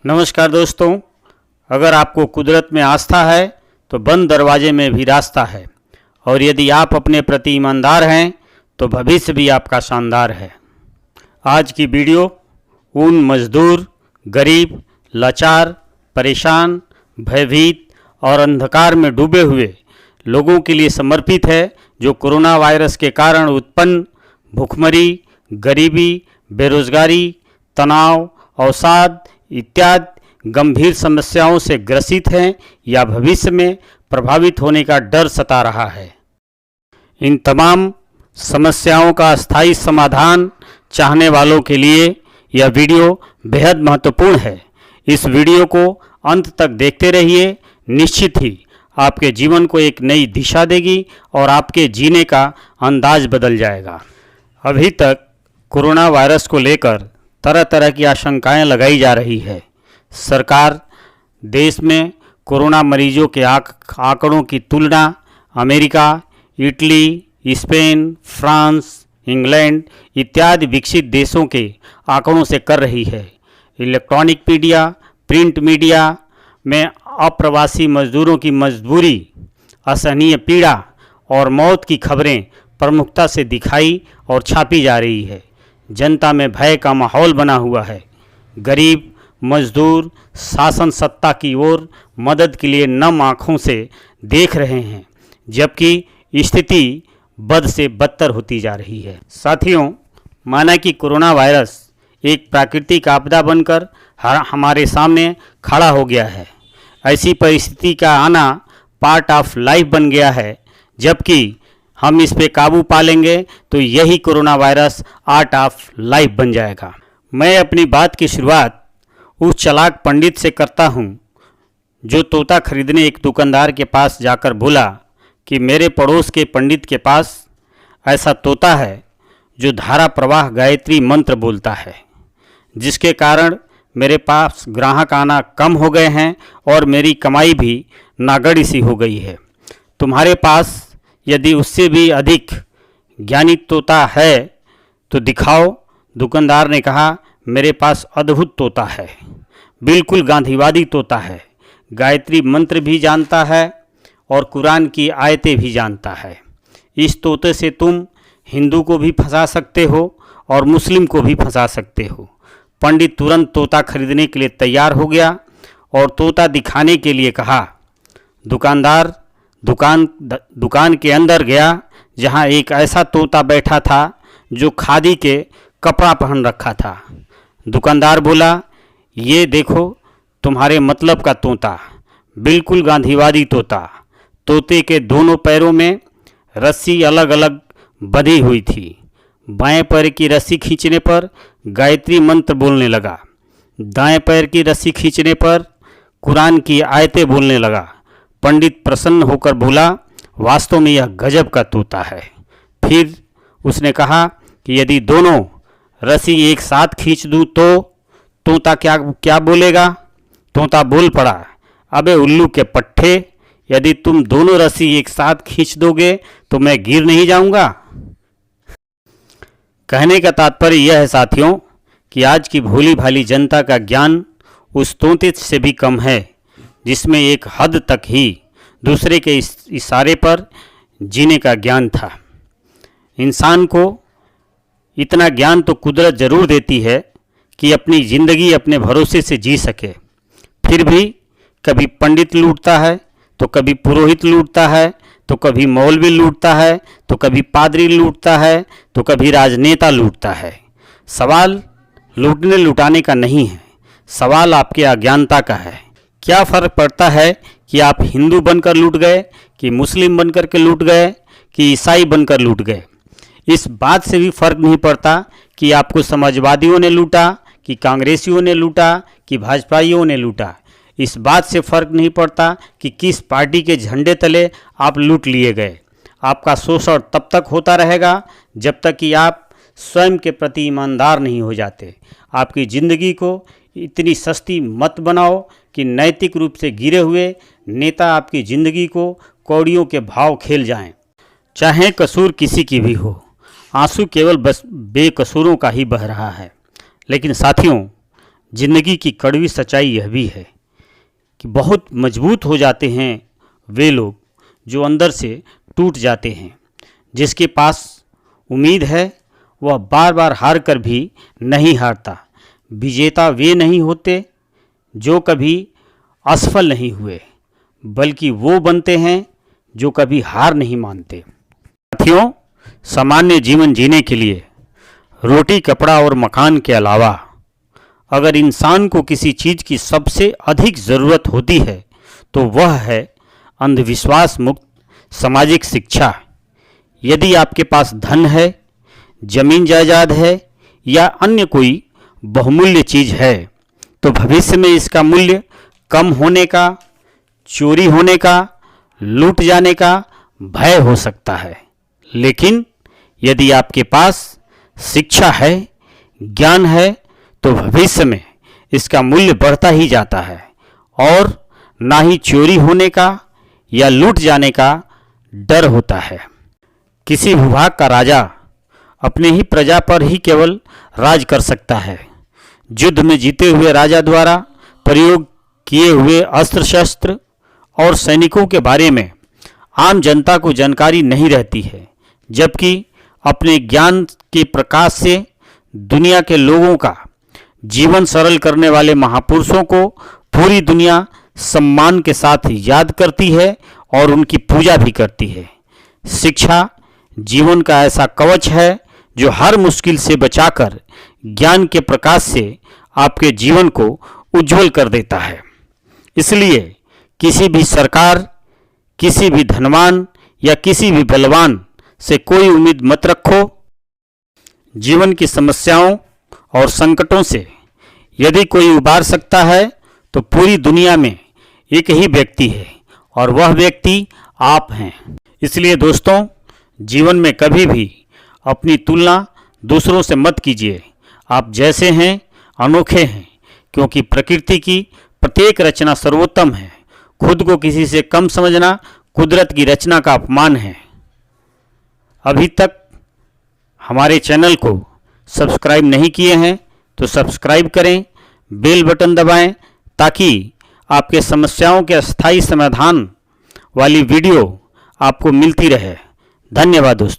नमस्कार दोस्तों, अगर आपको कुदरत में आस्था है तो बंद दरवाजे में भी रास्ता है, और यदि आप अपने प्रति ईमानदार हैं तो भविष्य भी आपका शानदार है। आज की वीडियो उन मजदूर, गरीब, लाचार, परेशान, भयभीत और अंधकार में डूबे हुए लोगों के लिए समर्पित है जो कोरोना वायरस के कारण उत्पन्न भूखमरी, गरीबी, बेरोजगारी, तनाव, अवसाद इत्यादि गंभीर समस्याओं से ग्रसित हैं या भविष्य में प्रभावित होने का डर सता रहा है। इन तमाम समस्याओं का स्थायी समाधान चाहने वालों के लिए यह वीडियो बेहद महत्वपूर्ण है। इस वीडियो को अंत तक देखते रहिए, निश्चित ही आपके जीवन को एक नई दिशा देगी और आपके जीने का अंदाज बदल जाएगा। अभी तक कोरोना वायरस को लेकर तरह तरह की आशंकाएं लगाई जा रही है। सरकार देश में कोरोना मरीजों के आंकड़ों की तुलना America, Italy, Spain, France, England इत्यादि विकसित देशों के आंकड़ों से कर रही है। इलेक्ट्रॉनिक मीडिया, प्रिंट मीडिया में अप्रवासी मजदूरों की मजबूरी, असहनीय पीड़ा और मौत की खबरें प्रमुखता से दिखाई और छापी जा रही है। जनता में भय का माहौल बना हुआ है। गरीब मजदूर शासन सत्ता की ओर मदद के लिए नम आँखों से देख रहे हैं, जबकि स्थिति बद से बदतर होती जा रही है। साथियों, माना कि कोरोना वायरस एक प्राकृतिक आपदा बनकर हमारे सामने खड़ा हो गया है। ऐसी परिस्थिति का आना पार्ट ऑफ लाइफ बन गया है, जबकि हम इस पे काबू पा लेंगे तो यही corona virus art of life बन जाएगा। मैं अपनी बात की शुरुआत उस चालाक पंडित से करता हूँ जो तोता खरीदने एक दुकानदार के पास जाकर बोला कि मेरे पड़ोस के पंडित के पास ऐसा तोता है जो धारा प्रवाह गायत्री मंत्र बोलता है, जिसके कारण मेरे पास ग्राहक आना कम हो गए हैं और मेरी कमाई भी नागड़ी सी हो गई है। तुम्हारे पास यदि उससे भी अधिक ज्ञानी तोता है तो दिखाओ। दुकानदार ने कहा, मेरे पास अद्भुत तोता है, बिल्कुल गांधीवादी तोता है, गायत्री मंत्र भी जानता है और कुरान की आयतें भी जानता है। इस तोते से तुम हिंदू को भी फंसा सकते हो और मुस्लिम को भी फंसा सकते हो। पंडित तुरंत तोता खरीदने के लिए तैयार हो गया और तोता दिखाने के लिए कहा। दुकानदार दुकान के अंदर गया, जहां एक ऐसा तोता बैठा था जो खादी के कपड़ा पहन रखा था। दुकानदार बोला, ये देखो तुम्हारे मतलब का तोता, बिल्कुल गांधीवादी तोता। तोते के दोनों पैरों में रस्सी अलग अलग बंधी हुई थी। बाएं पैर की रस्सी खींचने पर गायत्री मंत्र बोलने लगा, दाएं पैर की रस्सी खींचने पर कुरान की आयतें बोलने लगा। पंडित प्रसन्न होकर बोला, वास्तव में यह गजब का तोता है। फिर उसने कहा कि यदि दोनों रस्सी एक साथ खींच दूँ तो तोता क्या बोलेगा? तोता बोल पड़ा, अबे उल्लू के पट्टे, यदि तुम दोनों रस्सी एक साथ खींच दोगे तो मैं गिर नहीं जाऊंगा। कहने का तात्पर्य यह है साथियों कि आज की भोली भाली जनता का ज्ञान उस तोते से भी कम है, जिसमें एक हद तक ही दूसरे के इशारे पर जीने का ज्ञान था। इंसान को इतना ज्ञान तो कुदरत ज़रूर देती है कि अपनी ज़िंदगी अपने भरोसे से जी सके। फिर भी कभी पंडित लूटता है तो कभी पुरोहित लूटता है तो कभी मौलवी लूटता है तो कभी पादरी लूटता है तो कभी राजनेता लूटता है। सवाल लूटने लुटाने का नहीं है, सवाल आपके अज्ञानता का है। क्या फ़र्क पड़ता है कि आप हिंदू बनकर लूट गए, कि मुस्लिम बनकर के लूट गए, कि ईसाई बनकर लूट गए? इस बात से भी फर्क नहीं पड़ता कि आपको समाजवादियों ने लूटा, कि कांग्रेसियों ने लूटा, कि भाजपाइयों ने लूटा। इस बात से फर्क नहीं पड़ता कि किस पार्टी के झंडे तले आप लूट लिए गए। आपका शोषण तब तक होता रहेगा जब तक कि आप स्वयं के प्रति ईमानदार नहीं हो जाते। आपकी ज़िंदगी को इतनी सस्ती मत बनाओ कि नैतिक रूप से गिरे हुए नेता आपकी ज़िंदगी को कौड़ियों के भाव खेल जाएं। चाहे कसूर किसी की भी हो, आंसू केवल बस बेकसूरों का ही बह रहा है। लेकिन साथियों, जिंदगी की कड़वी सच्चाई यह भी है कि बहुत मजबूत हो जाते हैं वे लोग जो अंदर से टूट जाते हैं। जिसके पास उम्मीद है वह बार बार हार कर भी नहीं हारता। विजेता वे नहीं होते जो कभी असफल नहीं हुए, बल्कि वो बनते हैं जो कभी हार नहीं मानते। साथियों, सामान्य जीवन जीने के लिए रोटी, कपड़ा और मकान के अलावा अगर इंसान को किसी चीज़ की सबसे अधिक ज़रूरत होती है तो वह है अंधविश्वास मुक्त सामाजिक शिक्षा। यदि आपके पास धन है, जमीन जायदाद है या अन्य कोई बहुमूल्य चीज़ है तो भविष्य में इसका मूल्य कम होने का, चोरी होने का, लूट जाने का भय हो सकता है। लेकिन यदि आपके पास शिक्षा है, ज्ञान है तो भविष्य में इसका मूल्य बढ़ता ही जाता है और ना ही चोरी होने का या लूट जाने का डर होता है। किसी विभाग का राजा अपने ही प्रजा पर ही केवल राज कर सकता है। युद्ध में जीते हुए राजा द्वारा प्रयोग किए हुए अस्त्र शस्त्र और सैनिकों के बारे में आम जनता को जानकारी नहीं रहती है, जबकि अपने ज्ञान के प्रकाश से दुनिया के लोगों का जीवन सरल करने वाले महापुरुषों को पूरी दुनिया सम्मान के साथ याद करती है और उनकी पूजा भी करती है। शिक्षा जीवन का ऐसा कवच है जो हर मुश्किल से बचाकर ज्ञान के प्रकाश से आपके जीवन को उज्जवल कर देता है। इसलिए किसी भी सरकार, किसी भी धनवान या किसी भी बलवान से कोई उम्मीद मत रखो। जीवन की समस्याओं और संकटों से यदि कोई उबार सकता है तो पूरी दुनिया में एक ही व्यक्ति है और वह व्यक्ति आप हैं। इसलिए दोस्तों, जीवन में कभी भी अपनी तुलना दूसरों से मत कीजिए। आप जैसे हैं अनोखे हैं, क्योंकि प्रकृति की प्रत्येक रचना सर्वोत्तम है। खुद को किसी से कम समझना कुदरत की रचना का अपमान है। अभी तक हमारे चैनल को सब्सक्राइब नहीं किए हैं तो सब्सक्राइब करें, बेल बटन दबाएं ताकि आपके समस्याओं के अस्थायी समाधान वाली वीडियो आपको मिलती रहे। धन्यवाद दोस्तों।